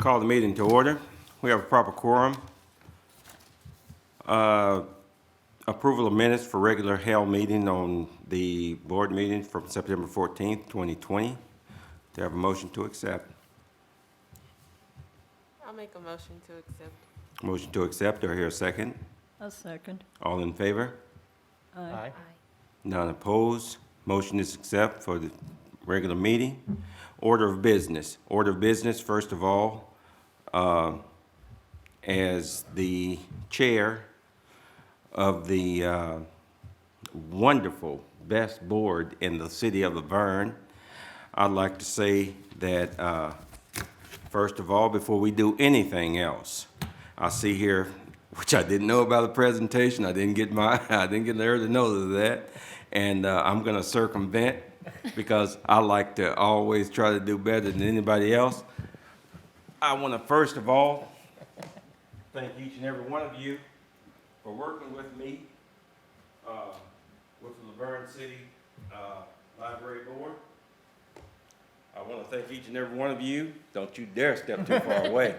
Call the meeting to order. We have a proper quorum. Approval of minutes for regular held meeting on the board meeting from September 14th, 2020. Do you have a motion to accept? I'll make a motion to accept. Motion to accept, do I hear a second? A second. All in favor? Aye. None opposed. Motion is accept for the regular meeting. Order of business. Order of business, first of all, as the chair of the wonderful best board in the city of Vergne, I'd like to say that, first of all, before we do anything else, I see here, which I didn't know about the presentation, I didn't get there to know that, and I'm gonna circumvent because I like to always try to do better than anybody else. I wanna first of all thank each and every one of you for working with me with the Vergne City Library Board. I want to thank each and every one of you. Don't you dare step too far away.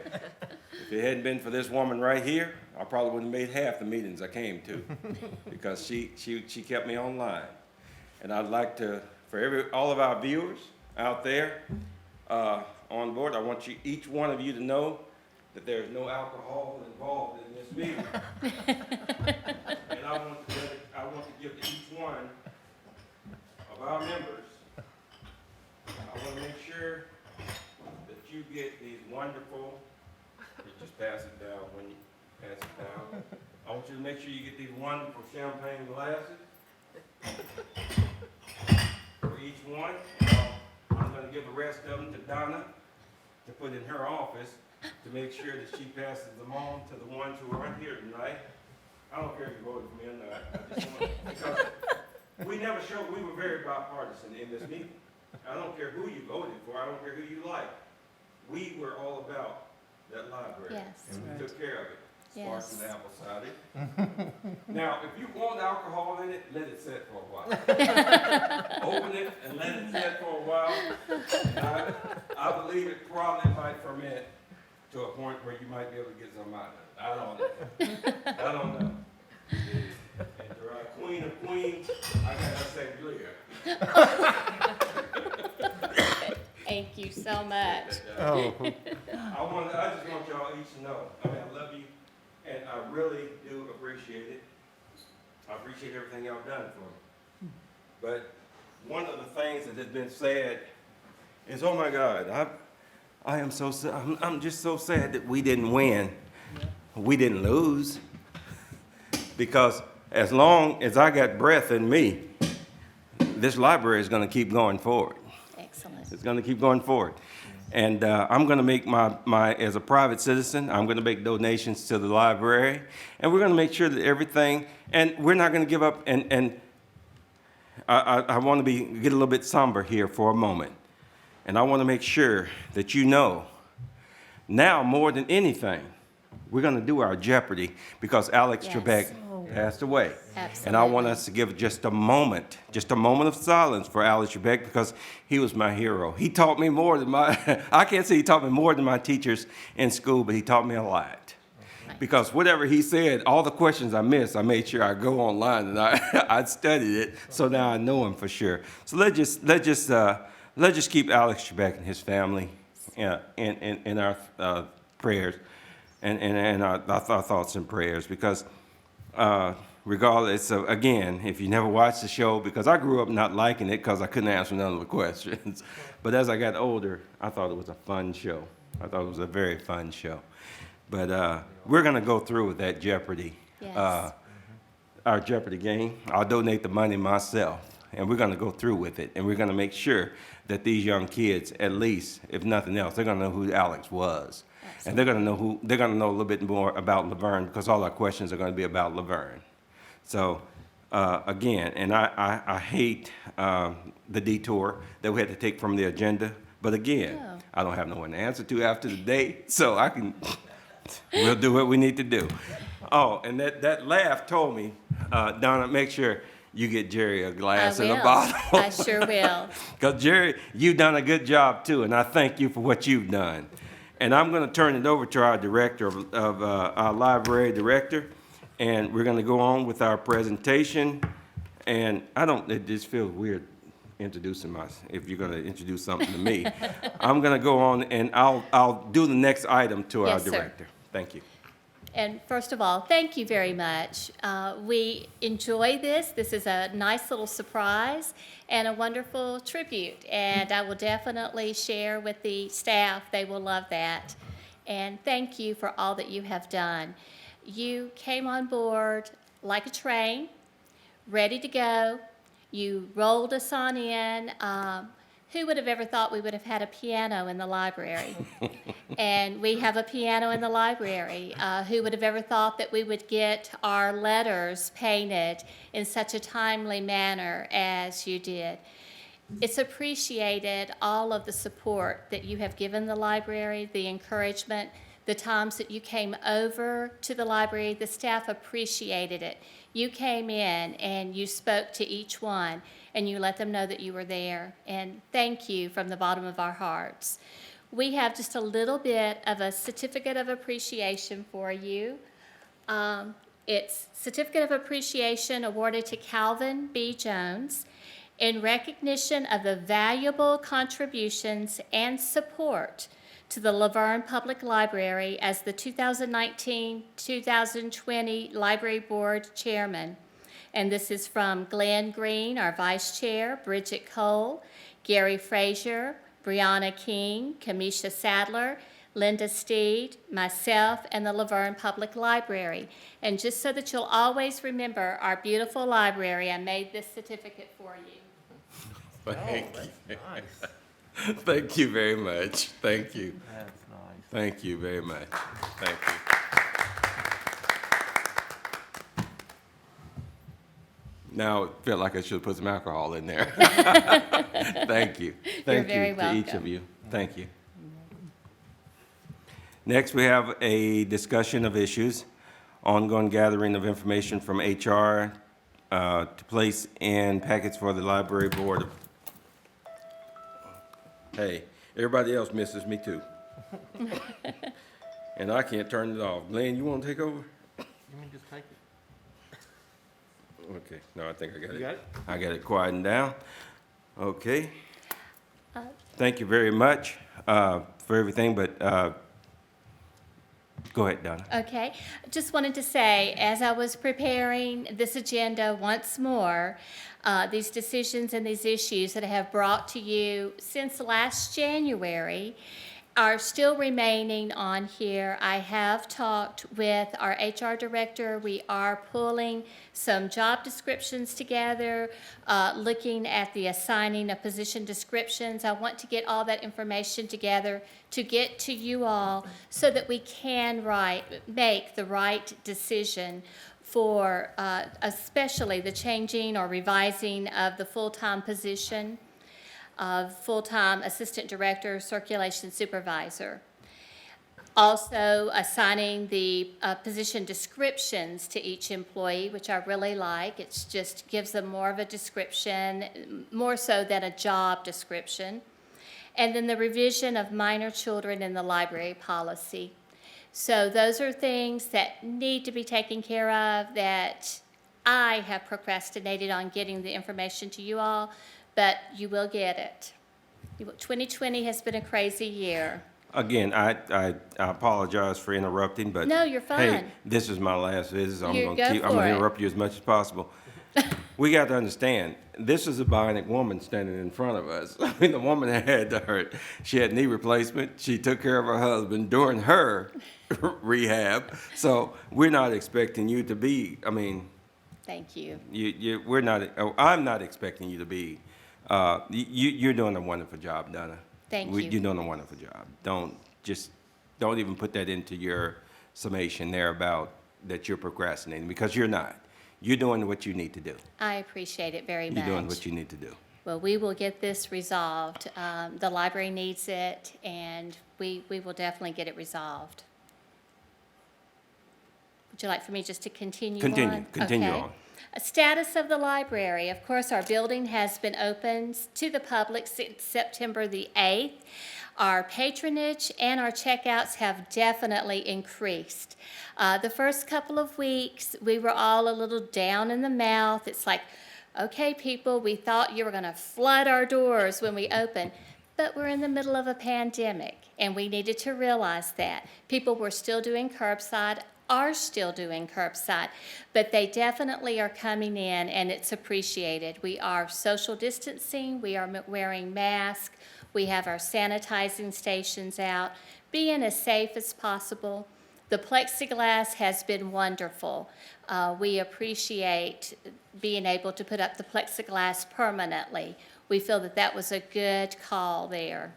If it hadn't been for this woman right here, I probably wouldn't have made half the meetings I came to because she kept me online. And I'd like to, for all of our viewers out there on board, I want each one of you to know that there's no alcohol involved in this meeting. And I want to give to each one of our members, I want to make sure that you get these wonderful, you just pass it down when you pass it down. I want you to make sure you get these wonderful champagne glasses for each one. I'm going to give the rest of them to Donna to put in her office to make sure that she passes them on to the ones who aren't here tonight. I don't care if you voted for me or not. I just want, because we never showed, we were very bipartisan in this meeting. I don't care who you voted for, I don't care who you like. We were all about that library. Yes. And we took care of it. Sparks Yes. and apple cider. Now, if you want alcohol in it, let it sit for a while. Open it and let it sit for a while. And I believe it probably might ferment to a point where you might be able to get some out of it. I don't know. And to our queen of queens, I gotta say Leah. Thank you so much. I just want y'all each to know, I mean, I love you, and I really do appreciate it. I appreciate everything y'all done for me. But one of the things that has been said is, oh my God, I am so sad. I'm just so sad that we didn't win. We didn't lose. Because as long as I got breath in me, this library is going to keep going forward. Excellent. It's going to keep going forward. And I'm going to make as a private citizen, I'm going to make donations to the library. And we're going to make sure that everything, and we're not going to give up. And I want to get a little bit somber here for a moment. And I want to make sure that you know, now more than anything, we're going to do our Jeopardy because Alex Yes. Trebek passed away. Absolutely. And I want us to give just a moment of silence for Alex Trebek because he was my hero. He taught me more than I can't say he taught me more than my teachers in school, but he taught me a lot. Because whatever he said, all the questions I missed, I made sure I go online and I studied it, so now I know him for sure. So let's just keep Alex Trebek and his family in our prayers and our thoughts and prayers because regardless of, again, if you never watched the show, because I grew up not liking it because I couldn't answer none of the questions. But as I got older, I thought it was a fun show. I thought it was a very fun show. But we're going to go through with that Jeopardy, Yes. our Jeopardy game. I'll donate the money myself, and we're going to go through with it. And we're going to make sure that these young kids, at least, if nothing else, they're going to know who Alex was. And they're going to know a little bit more about Laverne because all our questions are going to be about Laverne. So, again, and I hate the detour that we had to take from the agenda. But again, Yeah. I don't have no one to answer to after the date, so we'll do what we need to do. Oh, and that laugh told me, Donna, make sure you get Jerry a glass and a bottle. I sure will. Because Jerry, you've done a good job too, and I thank you for what you've done. And I'm going to turn it over to our director of our library director, and we're going to go on with our presentation. And it just feels weird introducing if you're going to introduce something to me. I'm going to go on, and I'll do the next item to our Yes, sir. director. Thank you. And first of all, thank you very much. We enjoy this. This is a nice little surprise and a wonderful tribute. And I will definitely share with the staff. They will love that. And thank you for all that you have done. You came on board like a train, ready to go. You rolled us on in. Who would have ever thought we would have had a piano in the library? And we have a piano in the library. Who would have ever thought that we would get our letters painted in such a timely manner as you did? It's appreciated, all of the support that you have given the library, the encouragement, the times that you came over to the library. The staff appreciated it. You came in and you spoke to each one, and you let them know that you were there. And thank you from the bottom of our hearts. We have just a little bit of a certificate of appreciation for you. It's Certificate of Appreciation awarded to Calvin B. Jones in recognition of the valuable contributions and support to the Laverne Public Library as the 2019-2020 Library Board Chairman. And this is from Glenn Green, our Vice Chair, Bridget Cole, Gary Frazier, Brianna King, Kamisha Sadler, Linda Steed, myself, and the Laverne Public Library. And just so that you'll always remember our beautiful library, I made this certificate for you. Thank you. Nice. Thank you very much. Thank you. That's nice. Thank you very much. Thank you. Now, it felt like I should have put some alcohol in there. Thank you. Thank very you to each welcome. of you. Thank you. Next, we have a discussion of issues, ongoing gathering of information from HR to place in packets for the library board. Hey, everybody else misses me too. And I can't turn it off. Glenn, you want to take over? You mean just take it? Okay, no, I think I got it. You got it? I got it quieting down. Okay. Thank you very much for everything, but go ahead, Donna. Okay, just wanted to say, as I was preparing this agenda once more, these decisions and these issues that I have brought to you since last January are still remaining on here. I have talked with our HR director. We are pulling some job descriptions together, looking at the assigning of position descriptions. I want to get all that information together to get to you all so that we can make the right decision for especially the changing or revising of the full-time position of full-time assistant director, circulation supervisor. Also assigning the position descriptions to each employee, which I really like. It just gives them more of a description, more so than a job description. And then the revision of minor children in the library policy. So those are things that need to be taken care of, that I have procrastinated on getting the information to you all, but you will get it. 2020 has been a crazy year. Again, I apologize for interrupting, but No, you're hey, fine. this is my last visit, so I'm You going go to for it. interrupt you as much as possible. We got to understand, this is a bionic woman standing in front of us. I mean, the woman she had knee replacement. She took care of her husband during her rehab. So we're not expecting you to be, Thank you. I'm not expecting you to be, you're doing a wonderful job, Donna. Thank you. You're doing a wonderful job. Don't even put that into your summation there about that you're procrastinating, because you're not. You're doing what you need to do. I appreciate it very much. You're doing what you need to do. Well, we will get this resolved. The library needs it, and we will definitely get it resolved. Would you like for me just to continue on? Continue Okay. on. Status of the library. Of course, our building has been opened to the public since September the 8th. Our patronage and our checkouts have definitely increased. The first couple of weeks, we were all a little down in the mouth. It's like, okay, people, we thought you were going to flood our doors when we open, but we're in the middle of a pandemic, and we needed to realize that. People were still doing curbside, are still doing curbside, but they definitely are coming in, and it's appreciated. We are social distancing, we are wearing masks, we have our sanitizing stations out, being as safe as possible. The plexiglass has been wonderful. We appreciate being able to put up the plexiglass permanently. We feel that that was a good call there.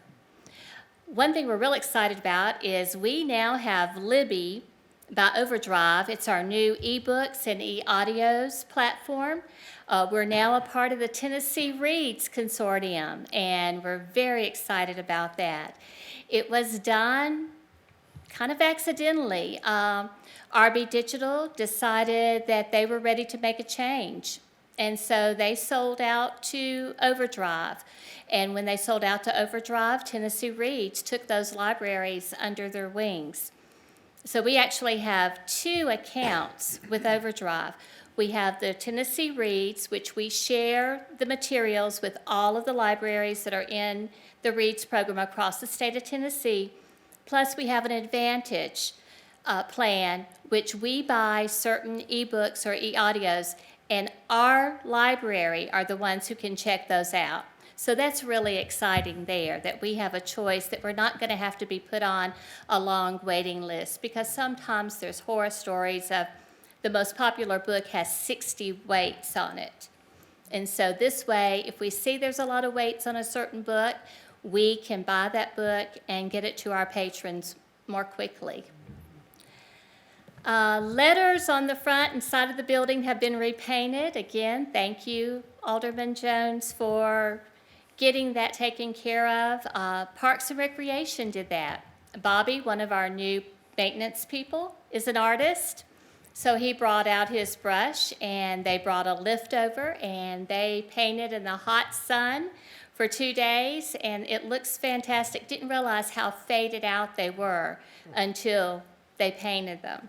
One thing we're real excited about is we now have Libby by Overdrive. It's our new ebooks and e-audios platform. We're now a part of the Tennessee Reads Consortium, and we're very excited about that. It was done kind of accidentally. RB Digital decided that they were ready to make a change, and so they sold out to Overdrive. And when they sold out to Overdrive, Tennessee Reads took those libraries under their wings. So we actually have 2 accounts with Overdrive. We have the Tennessee Reads, which we share the materials with all of the libraries that are in the Reads program across the state of Tennessee. Plus, we have an Advantage plan, which we buy certain ebooks or e-audios, and our library are the ones who can check those out. So that's really exciting there, that we have a choice, that we're not going to have to be put on a long waiting list, because sometimes there's horror stories of the most popular book has 60 waits on it. And so this way, if we see there's a lot of waits on a certain book, we can buy that book and get it to our patrons more quickly. Letters on the front and side of the building have been repainted. Again, thank you, Alderman Jones, for getting that taken care of. Parks and Recreation did that. Bobby, one of our new maintenance people, is an artist. So he brought out his brush, and they brought a lift over, and they painted in the hot sun for 2 days, and it looks fantastic. Didn't realize how faded out they were until they painted them.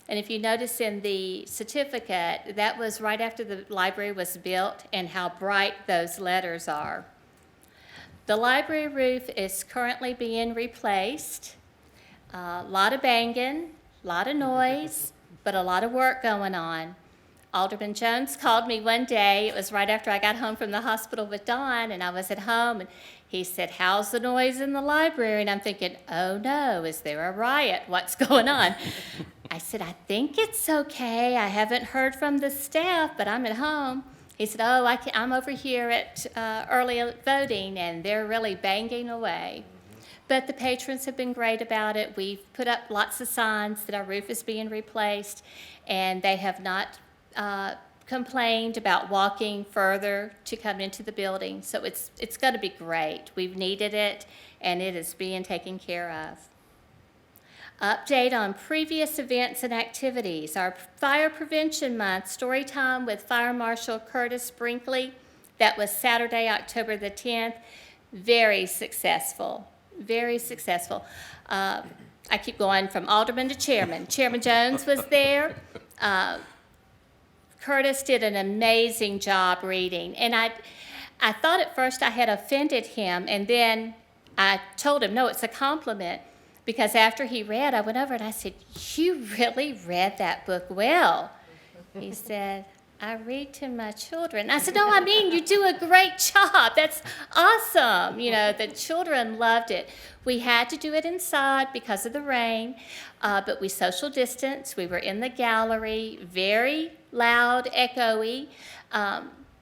And if you notice in the certificate, that was right after the library was built, and how bright those letters are. The library roof is currently being replaced. A lot of banging, a lot of noise, but a lot of work going on. Alderman Jones called me one day. It was right after I got home from the hospital with Dawn, and I was at home, and he said, "How's the noise in the library?" And I'm thinking, oh no, is there a riot? What's going on? I said, "I think it's okay. I haven't heard from the staff, but I'm at home." He said, "Oh, I'm over here at early voting, and they're really banging away." But the patrons have been great about it. We've put up lots of signs that our roof is being replaced, and they have not complained about walking further to come into the building. So it's going to be great. We've needed it, and it is being taken care of. Update on previous events and activities. Our Fire Prevention Month, story time with Fire Marshal Curtis Brinkley. That was Saturday, October the 10th. Very successful. Very successful. I keep going from alderman to chairman. Chairman Jones was there. Curtis did an amazing job reading. And I thought at first I had offended him, and then I told him, no, it's a compliment. Because after he read, I went over and I said, "You really read that book well." He said, "I read to my children." I said, "No, I mean, you do a great job. That's awesome." You know, the children loved it. We had to do it inside because of the rain, but we social distanced. We were in the gallery, very loud, echoey.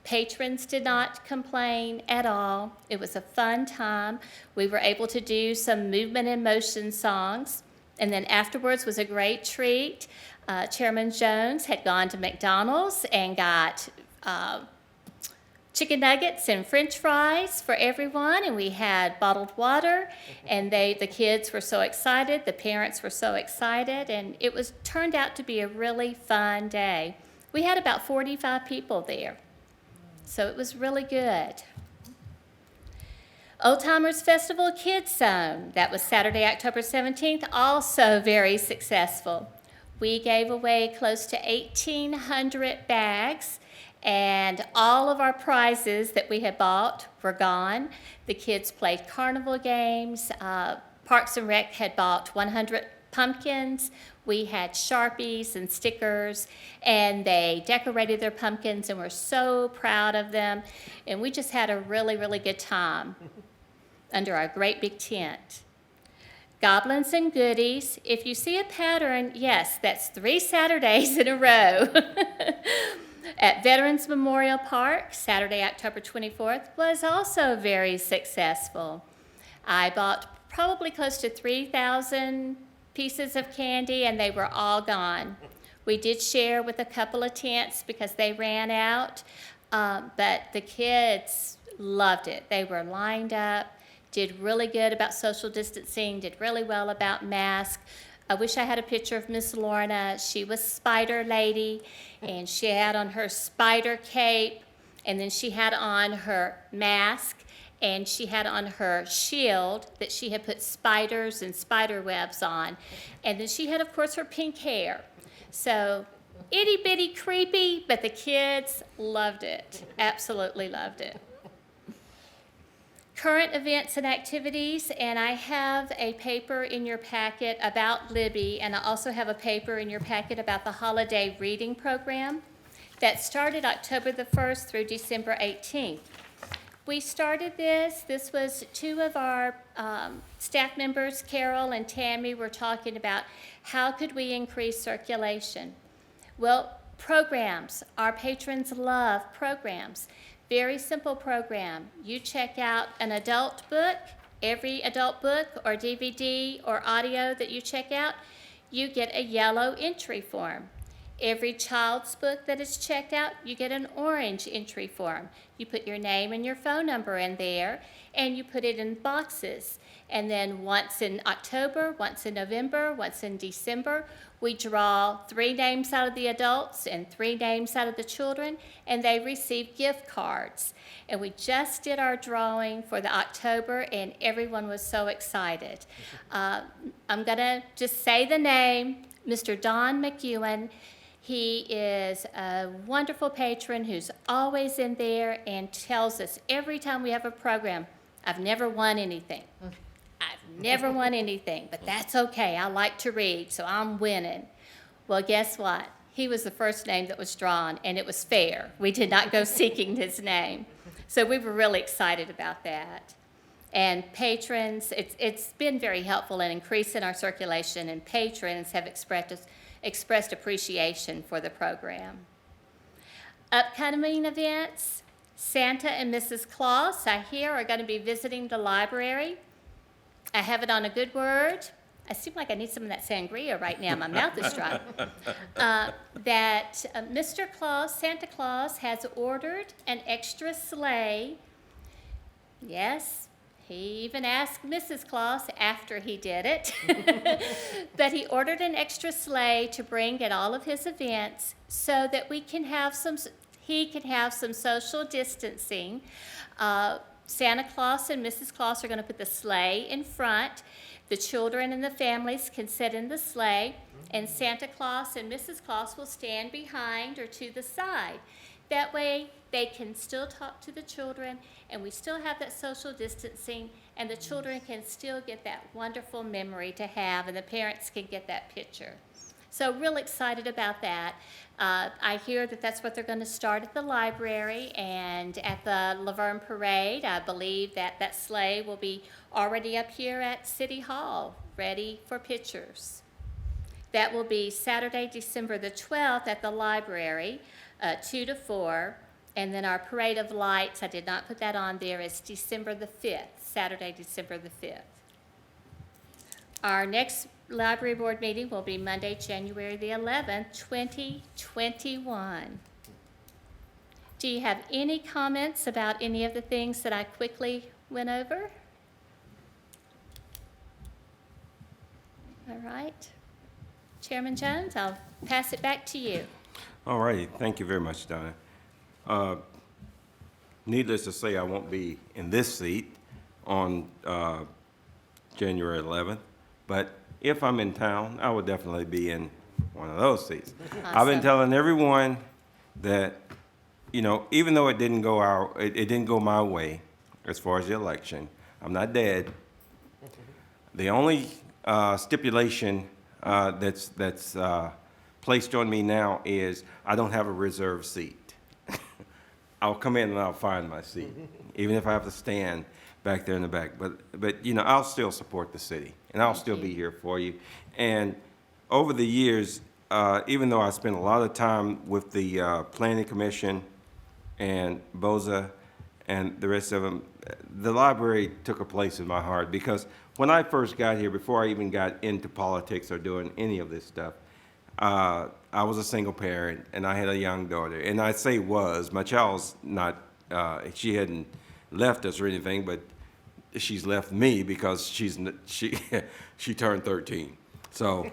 Patrons did not complain at all. It was a fun time. We were able to do some movement and motion songs. And then afterwards was a great treat. Chairman Jones had gone to McDonald's and got chicken nuggets and French fries for everyone, and we had bottled water, and the kids were so excited, the parents were so excited, and it turned out to be a really fun day. We had about 45 people there, so it was really good. Old Timers Festival Kids Zone, that was Saturday, October 17th, also very successful. We gave away close to 1,800 bags, and all of our prizes that we had bought were gone. The kids played carnival games. Parks and Rec had bought 100 pumpkins. We had Sharpies and stickers, and they decorated their pumpkins and were so proud of them. And we just had a really, really good time under our great big tent. Goblins and goodies. If you see a pattern, yes, that's 3 Saturdays in a row. At Veterans Memorial Park, Saturday, October 24th, was also very successful. I bought probably close to 3,000 pieces of candy, and they were all gone. We did share with a couple of tents because they ran out, but the kids loved it. They were lined up, did really good about social distancing, did really well about masks. I wish I had a picture of Miss Lorna. She was Spider Lady, and she had on her spider cape, and then she had on her mask, and she had on her shield that she had put spiders and spider webs on. And then she had, of course, her pink hair. So itty bitty creepy, but the kids loved it, absolutely loved it. Current events and activities, and I have a paper in your packet about Libby, and I also have a paper in your packet about the holiday reading program that started October the 1st through December 18th. We started this was 2 of our staff members, Carol and Tammy, were talking about how could we increase circulation. Well, programs, our patrons love programs. Very simple program. You check out an adult book, every adult book or DVD or audio that you check out, you get a yellow entry form. Every child's book that is checked out, you get an orange entry form. You put your name and your phone number in there, and you put it in boxes. And then once in October, once in November, once in December, we draw 3 names out of the adults and 3 names out of the children, and they receive gift cards. And we just did our drawing for the October, and everyone was so excited. I'm gonna just say the name, Mr. Don McEwen. He is a wonderful patron who's always in there and tells us every time we have a program, I've never won anything. I've never won anything, but that's okay. I like to read, so I'm winning. Well, guess what? He was the first name that was drawn, and it was fair. We did not go seeking his name. So we were really excited about that. And patrons, it's been very helpful in increasing our circulation, and patrons have expressed appreciation for the program. Upcoming events, Santa and Mrs. Claus, I hear, are going to be visiting the library. I have it on a good word. I seem like I need some of that sangria right now. My mouth is dry. Mr. Claus, Santa Claus, has ordered an extra sleigh. Yes, he even asked Mrs. Claus after he did it. But he ordered an extra sleigh to bring at all of his events so that he can have some social distancing. Santa Claus and Mrs. Claus are going to put the sleigh in front. The children and the families can sit in the sleigh, and Santa Claus and Mrs. Claus will stand behind or to the side. That way, they can still talk to the children, and we still have that social distancing, and the children can still get that wonderful memory to have, and the parents can get that picture. So real excited about that. I hear that that's what they're going to start at the library, and at the Laverne Parade, I believe that that sleigh will be already up here at City Hall, ready for pictures. That will be Saturday, December the 12th at the library, 2 to 4. And then our Parade of Lights, I did not put that on there, is December the 5th, Saturday, December the 5th. Our next library board meeting will be Monday, January the 11th, 2021. Do you have any comments about any of the things that I quickly went over? All right. Chairman Jones, I'll pass it back to you. All righty, thank you very much, Donna. Needless to say, I won't be in this seat on January 11th, but if I'm in town, I will definitely be in one of those seats. I've been Awesome. telling everyone that, you know, even though it didn't go my way as far as the election, I'm not dead. The only stipulation that's placed on me now is I don't have a reserved seat. I'll come in and I'll find my seat, even if I have to stand back there in the back. But you know, I'll still support the city, and I'll still be here for you. And over the years, even though I spent a lot of time with the Planning Commission and BOZA and the rest of them, the library took a place in my heart because when I first got here, before I even got into politics or doing any of this stuff, I was a single parent and I had a young daughter. And I say was, my child's not, she hadn't left us or anything, but she's left me because she turned 13. So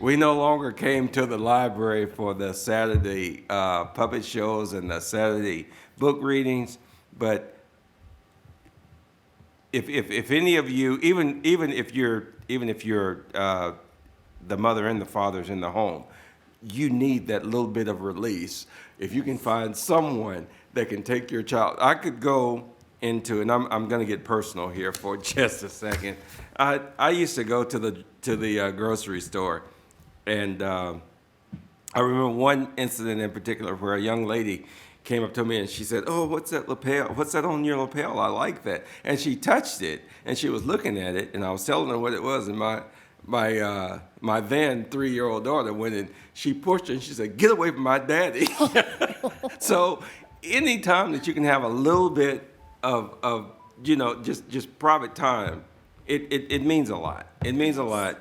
we no longer came to the library for the Saturday puppet shows and the Saturday book readings. But if any of you, even if you're the mother and the father's in the home, you need that little bit of release. If you can find someone that can take your child, I could go into, and I'm going to get personal here for just a second. I used to go to the grocery store, and I remember one incident in particular where a young lady came up to me and she said, "Oh, what's that lapel? What's that on your lapel? I like that." And she touched it, and she was looking at it, and I was telling her what it was, and my then 3-year-old daughter went and she pushed her and she said, "Get away from my daddy." So anytime that you can have a little bit of you know, just private time, it means a lot. It means a lot.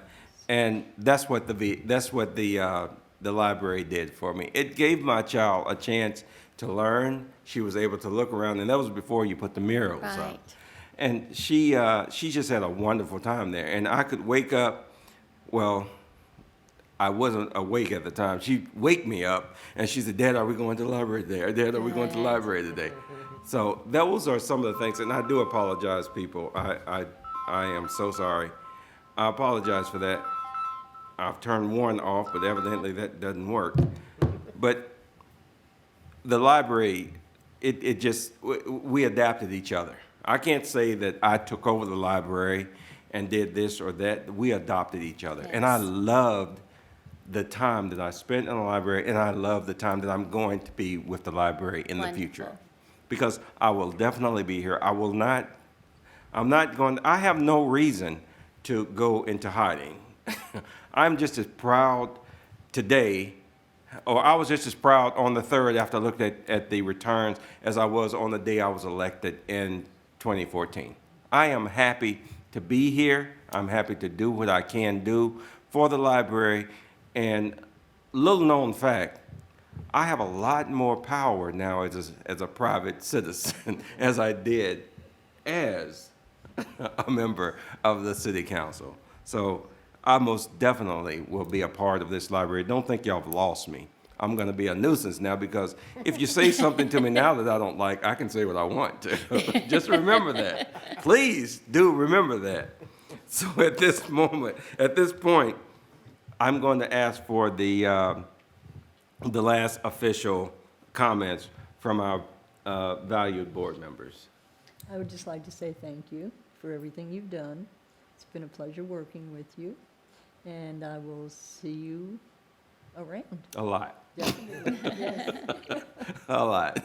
And that's what the library did for me. It gave my child a chance to learn. She was able to look around, and that was before you put the murals up. Right. And she just had a wonderful time there. And I could wake up, well, I wasn't awake at the time. She'd wake me up, and she said, "Dad, are we going to the library today? Or Dad, are we going to the library today?" So those are some of the things, and I do apologize, people. I am so sorry. I apologize for that. I've turned one off, but evidently that doesn't work. But the library, we adapted each other. I can't say that I took over the library and did this or that. We adopted each other. Yes. And I loved the time that I spent in the library, and I love the time that I'm going to be with the library in the future. Wonderful. Because I will definitely be here. I have no reason to go into hiding. I'm just as proud today, or I was just as proud on the 3rd after I looked at the returns as I was on the day I was elected in 2014. I am happy to be here. I'm happy to do what I can do for the library. And little known fact, I have a lot more power now as a private citizen as I did as a member of the city council. So I most definitely will be a part of this library. Don't think y'all have lost me. I'm going to be a nuisance now because if you say something to me now that I don't like, I can say what I want to. Just remember that. Please do remember that. So at this point, I'm going to ask for the last official comments from our valued board members. I would just like to say thank you for everything you've done. It's been a pleasure working with you, and I will see you around. A lot. Definitely. Yes. A lot.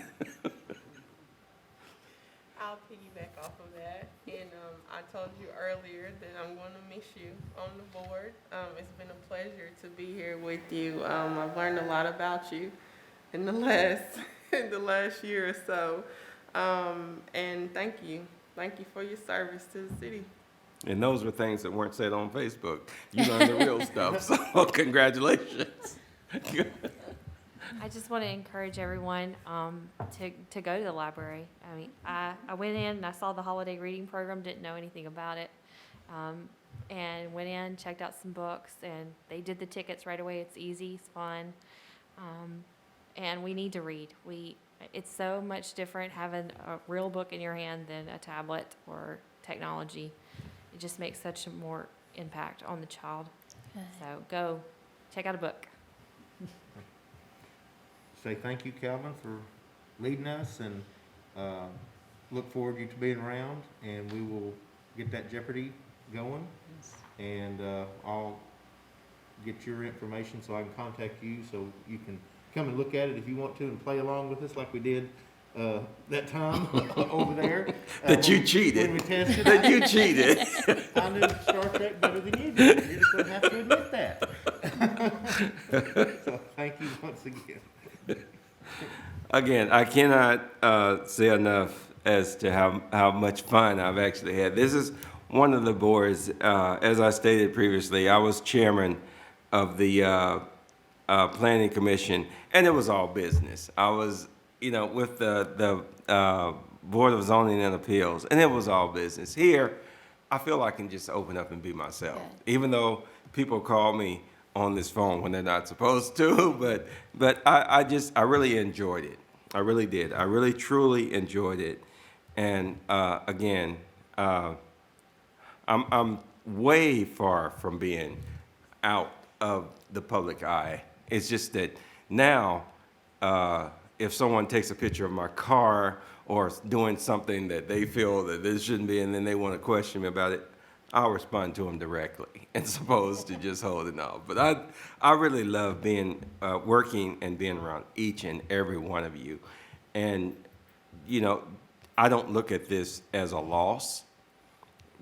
I'll piggyback off of that. And I told you earlier that I'm going to miss you on the board. It's been a pleasure to be here with you. I've learned a lot about you in the last year or so. And thank you. Thank you for your service to the city. And those were things that weren't said on Facebook. You learned the real stuff, so congratulations. I just want to encourage everyone to go to the library. I mean, I went in and I saw the holiday reading program, didn't know anything about it. And went in, checked out some books, and they did the tickets right away. It's easy, it's fun. And we need to read. It's so much different having a real book in your hand than a tablet or technology. It just makes such a more impact on the child. So go check out a book. Say thank you, Calvin, for leading us, and look forward to you being around, and we will get that Jeopardy going, and I'll get your information so I can contact you, so you can come and look at it if you want to and play along with us like we did that time over there. That you When cheated. we tested. That you cheated. I knew Star Trek better than you did. You just don't have to admit that. So thank you once again. Again, I cannot say enough as to how much fun I've actually had. This is one of the boards, as I stated previously, I was chairman of the Planning Commission, and it was all business. I was, with the Board of Zoning and Appeals, and it was all business. Here, I feel I can just open up and be myself, even though people call me on this phone when they're not supposed to, but I really enjoyed it. I really did. I really, truly enjoyed it. And again, I'm way far from being out of the public eye. It's just that now, if someone takes a picture of my car or doing something that they feel that this shouldn't be, and then they want to question me about it, I'll respond to them directly, as opposed to just holding off. But I really love working and being around each and every one of you. And, I don't look at this as a loss,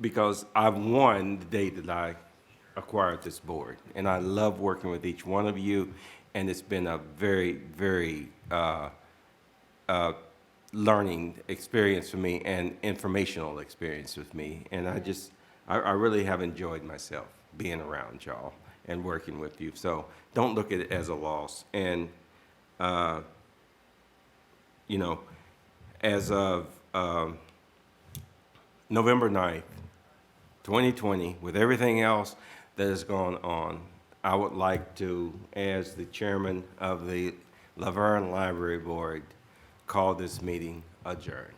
because I've won the day that I acquired this board. And I love working with each one of you, and it's been a very, very learning experience for me and informational experience with me. And I really have enjoyed myself being around y'all and working with you. So don't look at it as a loss. And, as of November 9th, 2020, with everything else that has gone on, I would like to, as the chairman of the Vergne Library Board, call this meeting adjourned.